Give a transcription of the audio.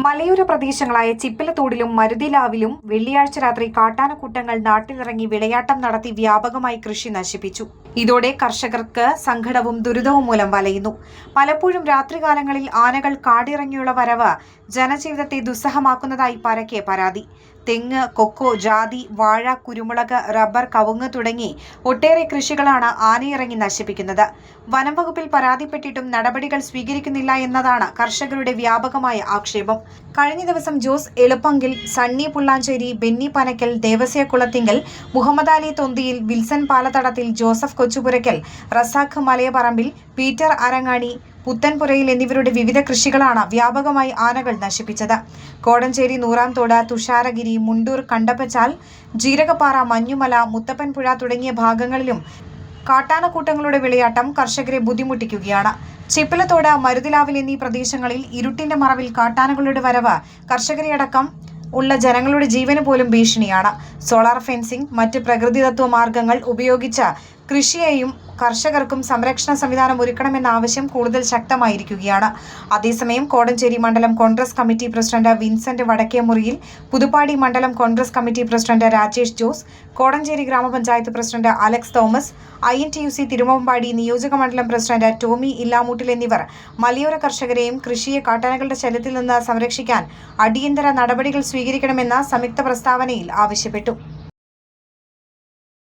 മലയോര പ്രദേശങ്ങളായ ചിപ്പിലത്തോടിലും മരുതിലാവിലും വെള്ളിയാഴ്ച രാത്രി കാട്ടാനക്കൂട്ടങ്ങൾ നാട്ടിലിറങ്ങി വിളയാട്ടം നടത്തി വ്യാപകമായി കൃഷി നശിപ്പിച്ചു. ഇതോടെ കർഷകർക്ക് സങ്കടവും ദുരിതവും മൂലം വലയുന്നു. പലപ്പോഴും രാത്രികാലങ്ങളിൽ ആനകൾ കാടിറങ്ങിയുള്ള വരവ് ജനജീവിതത്തെ ദുസ്സഹമാക്കുന്നതായി പരക്കെ പരാതി. തെങ്ങ്, കൊക്കോ, ജാതി, വാഴ, കുരുമുളക്, റബ്ബർ, കവുങ്ങ് തുടങ്ങി ഒട്ടേറെ കൃഷികളാണ് ആനയിറങ്ങി നശിപ്പിക്കുന്നത്. വനംവകുപ്പിൽ പരാതിപ്പെട്ടിട്ടും നടപടികൾ സ്വീകരിക്കുന്നില്ല എന്നതാണ് കർഷകരുടെ വ്യാപകമായ ആക്ഷേപം. കഴിഞ്ഞ ദിവസം Jose എളുപ്പങ്കിൽ, Sunny പുള്ളാഞ്ചേരി, Benny Panakkal, Devasya Kulathingal, Muhammad Ali തൊന്തിയിൽ, Wilson പാലത്തടത്തിൽ, Joseph Kochupurakkal, Razak മലയപറമ്പിൽ, Peter അരങ്ങാണി, Puthenpurayil എന്നിവരുടെ വിവിധ കൃഷികളാണ് വ്യാപകമായി ആനകൾ നശിപ്പിച്ചത്. കോടഞ്ചേരി, നൂറാംതോട്, തുഷാരഗിരി, മുണ്ടൂർ, കണ്ടപ്പച്ചാൽ, ജീരകപ്പാറ, മഞ്ഞുമല, മുത്തപ്പൻപുഴ തുടങ്ങിയ ഭാഗങ്ങളിലും കാട്ടാനക്കൂട്ടങ്ങളുടെ വിളയാട്ടം കർഷകരെ ബുദ്ധിമുട്ടിക്കുകയാണ്. ചിപ്പിലത്തോട്, മരുതിലാവിൽ എന്നീ പ്രദേശങ്ങളിൽ ഇരുട്ടിന്റെ മറവിൽ കാട്ടാനകളുടെ വരവ് കർഷകരെയടക്കം ഉള്ള ജനങ്ങളുടെ ജീവന് പോലും ഭീഷണിയാണ്. സോളാർ ഫെൻസിംഗ്, മറ്റ് പ്രകൃതിദത്ത മാർഗങ്ങൾ ഉപയോഗിച്ച് കൃഷിയെയും കർഷകർക്കും സംരക്ഷണ സംവിധാനം ഒരുക്കണമെന്ന ആവശ്യം കൂടുതൽ ശക്തമായിരിക്കുകയാണ്. അതേസമയം കോടഞ്ചേരി മണ്ഡലം കോൺഗ്രസ് കമ്മിറ്റി പ്രസിഡന്റ് വിൻസെന്റ് വടക്കേമുറിയിൽ, പുതുപ്പാടി മണ്ഡലം കോൺഗ്രസ് കമ്മിറ്റി പ്രസിഡന്റ് രാജേഷ് ജോസ്, കോടഞ്ചേരി ഗ്രാമപഞ്ചായത്ത് പ്രസിഡന്റ് അലക്സ് തോമസ്, INTUC തിരുവമ്പാടി നിയോജക മണ്ഡലം പ്രസിഡന്റ് ടോമി ഇല്ലാമൂട്ടിൽ എന്നിവർ മലയോര കർഷകരെയും കൃഷിയെ കാട്ടാനകളുടെ ശല്യത്തിൽ നിന്ന് സംരക്ഷിക്കാൻ അടിയന്തര നടപടികൾ സ്വീകരിക്കണമെന്ന സംയുക്ത പ്രസ്താവനയിൽ ആവശ്യപ്പെട്ടു.